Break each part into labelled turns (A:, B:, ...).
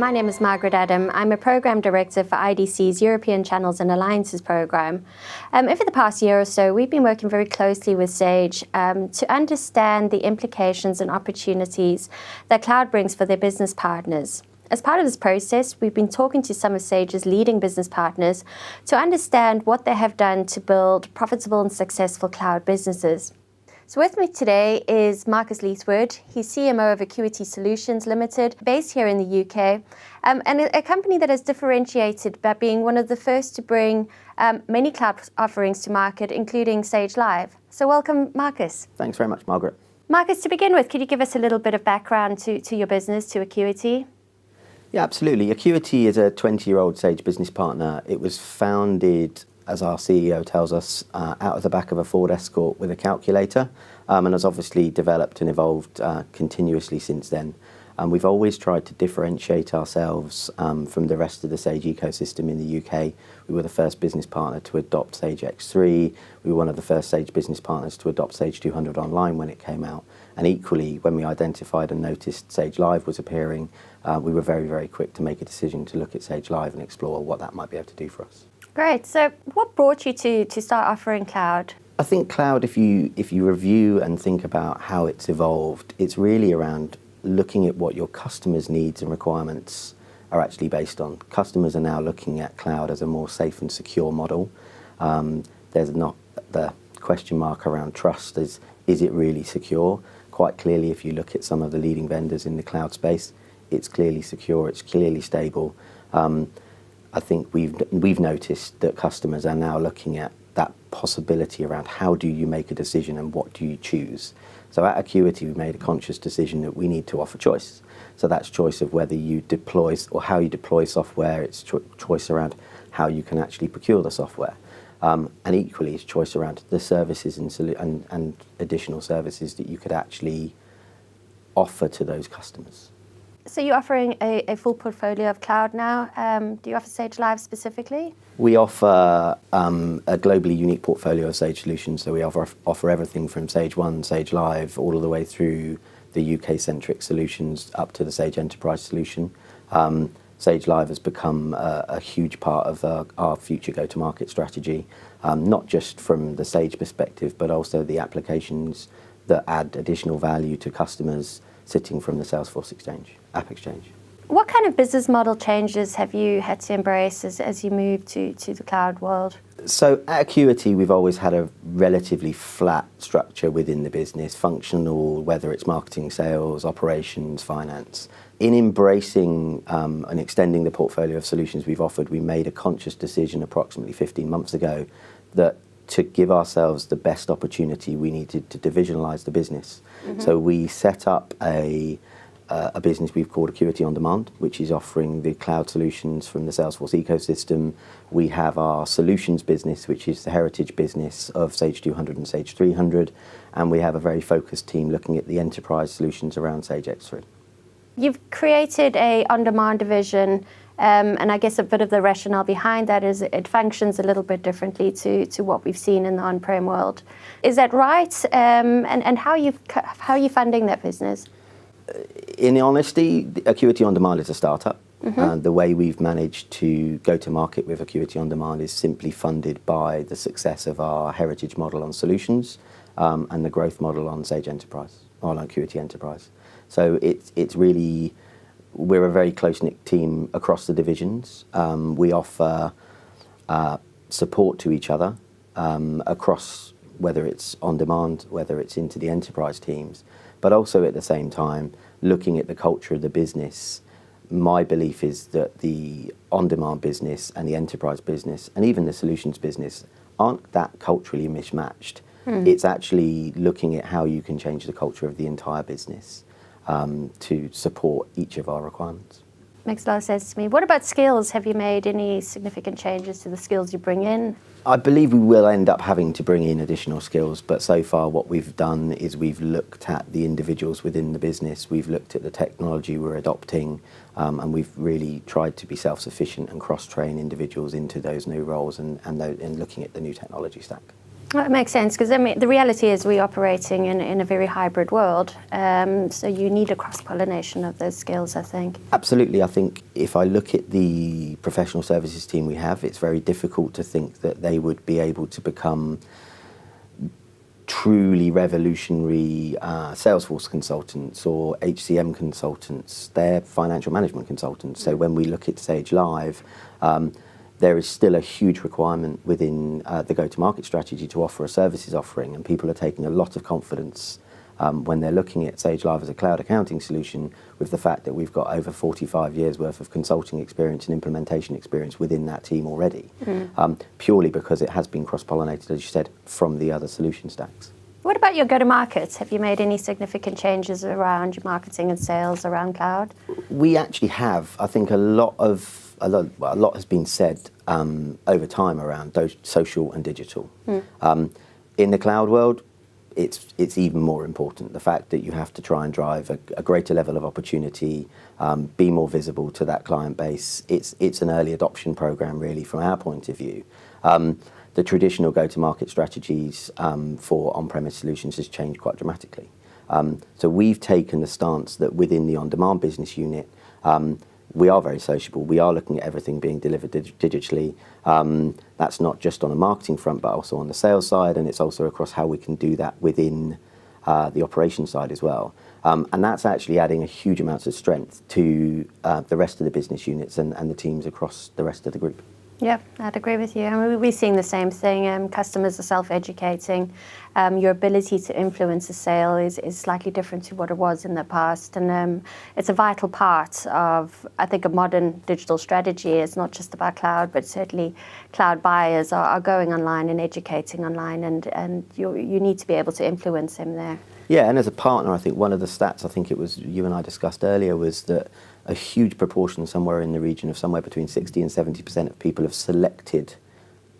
A: My name is Margaret Adam. I'm a Programme Director for IDC's European Channels and Alliances programme. Over the past year or so, we've been working very closely with Sage to understand the implications and opportunities that cloud brings for their business partners. As part of this process, we've been talking to some of Sage's leading business partners to understand what they have done to build profitable and successful cloud businesses. So with me today is Marcus Leithwood. He's CMO of Acuity Solutions Limited, based here in the UK, and a company that has differentiated by being one of the first to bring many cloud offerings to market, including Sage Live. So welcome, Marcus.
B: Thanks very much, Margaret.
A: Marcus, to begin with, could you give us a little bit of background to your business, to Acuity?
B: Yeah, absolutely. Acuity is a 20-year-old Sage business partner. It was founded, as our CEO tells us, out of the back of a Ford Escort with a calculator, and has obviously developed and evolved continuously since then. We've always tried to differentiate ourselves from the rest of the Sage ecosystem in the UK. We were the first business partner to adopt Sage X3. We were one of the first Sage business partners to adopt Sage 200 Online when it came out. And equally, when we identified and noticed Sage Live was appearing, we were very, very quick to make a decision to look at Sage Live and explore what that might be able to do for us.
A: Great. So what brought you to start offering cloud?
B: I think cloud, if you review and think about how it's evolved, it's really around looking at what your customers' needs and requirements are actually based on. Customers are now looking at cloud as a more safe and secure model. There's not the question mark around trust. Is it really secure? Quite clearly, if you look at some of the leading vendors in the cloud space, it's clearly secure, it's clearly stable. I think we've noticed that customers are now looking at that possibility around how do you make a decision and what do you choose. So at Acuity, we made a conscious decision that we need to offer choice. So that's choice of whether you deploy or how you deploy software. It's choice around how you can actually procure the software. And equally, it's choice around the services and additional services that you could actually offer to those customers.
A: So you're offering a full portfolio of cloud now. Do you offer Sage Live specifically? We
B: offer a globally unique portfolio of Sage solutions. So we offer everything from Sage 1, Sage Live, all the way through the UK-centric solutions up to the Sage Enterprise solution. Sage Live has become a huge part of our future go-to-market strategy, not just from the Sage perspective, but also the applications that add additional value to customers sitting from the Salesforce App Exchange.
A: What kind of business model changes have you had to embrace as you move to the cloud world?
B: So at Acuity, we've always had a relatively flat structure within the business, functional, whether it's marketing, sales, operations, finance. In embracing and extending the portfolio of solutions we've offered, we made a conscious decision approximately 15 months ago that to give ourselves the best opportunity, we needed to divisionalize the business. Mm-hmm. So we set up a business we've called Acuity On Demand, which is offering the cloud solutions from the Salesforce ecosystem. We have our solutions business, which is the heritage business of Sage 200 and Sage 300, and we have a very focused team looking at the enterprise solutions around Sage X3.
A: You've created a on-demand division, and I guess a bit of the rationale behind that is it functions a little bit differently to what we've seen in the on-prem world. Is that right? And how are you funding that business?
B: In honesty, Acuity On Demand is a startup. Mm-hmm. The way we've managed to go to market with Acuity On Demand is simply funded by the success of our heritage model on solutions and the growth model on Sage Enterprise, on Acuity Enterprise. So it's really, we're a very close-knit team across the divisions. We offer support to each other across, whether it's on demand, whether it's into the enterprise teams, but also at the same time, looking at the culture of the business. My belief is that the on-demand business and the enterprise business and even the solutions business aren't that culturally mismatched. It's actually looking at how you can change the culture of the entire business to support each of our requirements.
A: makes a lot of sense to me. What about skills? Have you made any significant changes to the skills you bring in?
B: I believe we will end up having to bring in additional skills, but so far what we've done is we've looked at the individuals within the business, we've looked at the technology we're adopting, and we've really tried to be self-sufficient and cross-train individuals into those new roles and looking at the new technology stack.
A: Well, it makes sense, because I mean, the reality is we're operating in a very hybrid world, so you need a cross-pollination of those skills, I think.
B: Absolutely. I think if I look at the professional services team we have, it's very difficult to think that they would be able to become truly revolutionary Salesforce consultants or HCM consultants. They're financial management consultants. So when we look at Sage Live, there is still a huge requirement within the go-to-market strategy to offer a services offering, and people are taking a lot of confidence when they're looking at Sage Live as a cloud accounting solution, with the fact that we've got over 45 years worth of consulting experience and implementation experience within that team already, purely because it has been cross-pollinated, as you said, from the other solution stacks.
A: What about your go-to-market? Have you made any significant changes around your marketing and sales around cloud?
B: We actually have. I think a lot has been said over time around those social and digital. In the cloud world, it's even more important. The fact that you have to try and drive a greater level of opportunity, be more visible to that client base. It's an early adoption program, really, from our point of view. The traditional go-to-market strategies for on-premise solutions has changed quite dramatically. So we've taken the stance that within the on-demand business unit, we are very sociable. We are looking at everything being delivered digitally. That's not just on a marketing front, but also on the sales side, and it's also across how we can do that within the operations side as well. And that's actually adding a huge amount of strength to the rest of the business units and the teams across the rest of the group.
A: Yeah, I'd agree with you. I mean, we're seeing the same thing. Customers are self-educating. Your ability to influence a sale is slightly different to what it was in the past. And it's a vital part of, I think, a modern digital strategy. It's not just about cloud, but certainly cloud buyers are going online and educating online, and you need to be able to influence them there.
B: Yeah, and as a partner, I think one of the stats, I think it was you and I discussed earlier, was that a huge proportion, somewhere in the region of somewhere between 60 and 70% of people have selected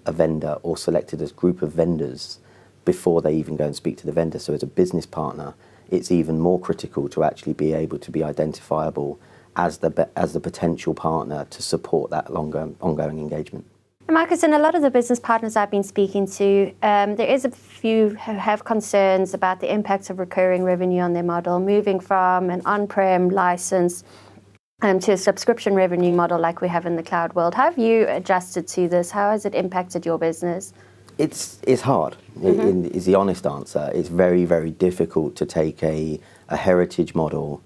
B: a vendor or selected a group of vendors before they even go and speak to the vendor. So as a business partner, it's even more critical to actually be able to be identifiable as the potential partner to support that ongoing engagement.
A: Marcus, and a lot of the business partners I've been speaking to, there is a few who have concerns about the impacts of recurring revenue on their model, moving from an on-prem license to a subscription revenue model like we have in the cloud world. How have you adjusted to this? How has it impacted your business?
B: It's hard, is the honest answer. It's very, very difficult to take a heritage model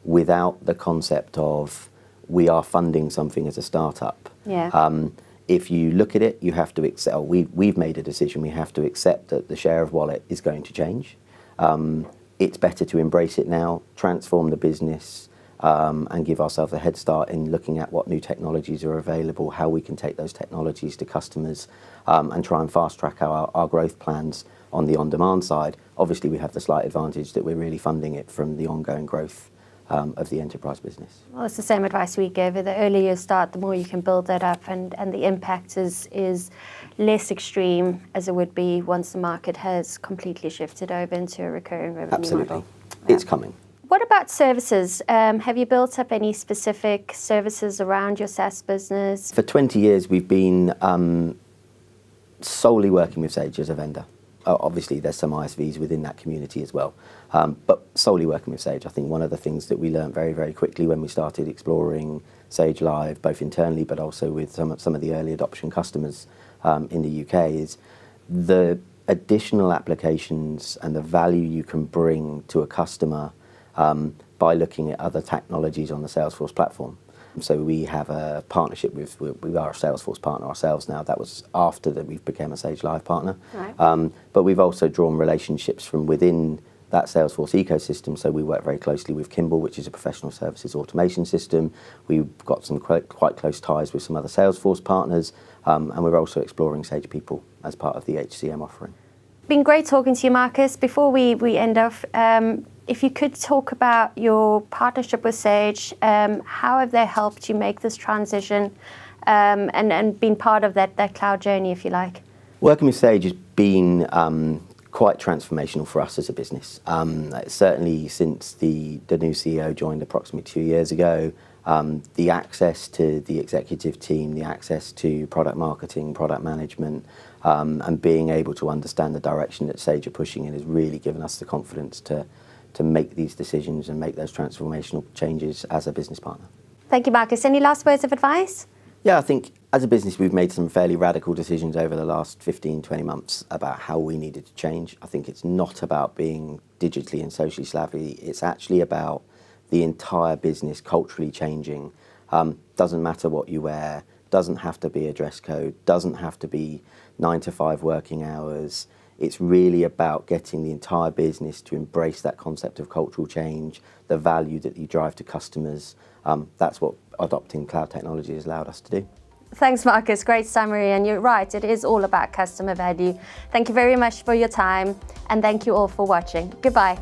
B: without the concept of we are funding something as a startup.
A: Yeah.
B: If you look at it, you have to accept, we've made a decision, we have to accept that the share of wallet is going to change. It's better to embrace it now, transform the business, and give ourselves a head start in looking at what new technologies are available, how we can take those technologies to customers, and try and fast track our growth plans on the on-demand side. Obviously, we have the slight advantage that we're really funding it from the ongoing growth of the enterprise business.
A: Well, it's the same advice we give. The earlier you start, the more you can build that up, and the impact is less extreme as it would be once the market has completely shifted over into a recurring revenue
B: Absolutely.
A: model.
B: It's coming.
A: What about services? Have you built up any specific services around your SaaS business?
B: For 20 years, we've been solely working with Sage as a vendor. Obviously, there's some ISVs within that community as well, but solely working with Sage. I think one of the things that we learned very, very quickly when we started exploring Sage Live, both internally but also with some of the early adoption customers in the UK, is the additional applications and the value you can bring to a customer by looking at other technologies on the Salesforce platform. So we have a partnership with, we are a Salesforce partner ourselves now. That was after that we've become a Sage Live partner. Right. But we've also drawn relationships from within that Salesforce ecosystem. So we work very closely with Kimball, which is a professional services automation system. We've got some quite close ties with some other Salesforce partners. And we're also exploring Sage People as part of the HCM offering.
A: Been great talking to you, Marcus. Before we end off, if you could talk about your partnership with Sage, how have they helped you make this transition and been part of that cloud journey, if you like?
B: Working with Sage has been quite transformational for us as a business. Certainly since the new CEO joined approximately 2 years ago, the access to the executive team, the access to product marketing, product management, and being able to understand the direction that Sage are pushing in has really given us the confidence to make these decisions and make those transformational changes as a business partner.
A: Thank you, Marcus. Any last words of advice?
B: Yeah, I think as a business we've made some fairly radical decisions over the last 15, 20 months about how we needed to change. I think it's not about being digitally and socially savvy. It's actually about the entire business culturally changing. Doesn't matter what you wear, doesn't have to be a dress code, doesn't have to be 9 to 5 working hours. It's really about getting the entire business to embrace that concept of cultural change, the value that you drive to customers. That's what adopting cloud technology has allowed us to do.
A: Thanks, Marcus. Great summary. And you're right, it is all about customer value. Thank you very much for your time. And thank you all for watching. Goodbye.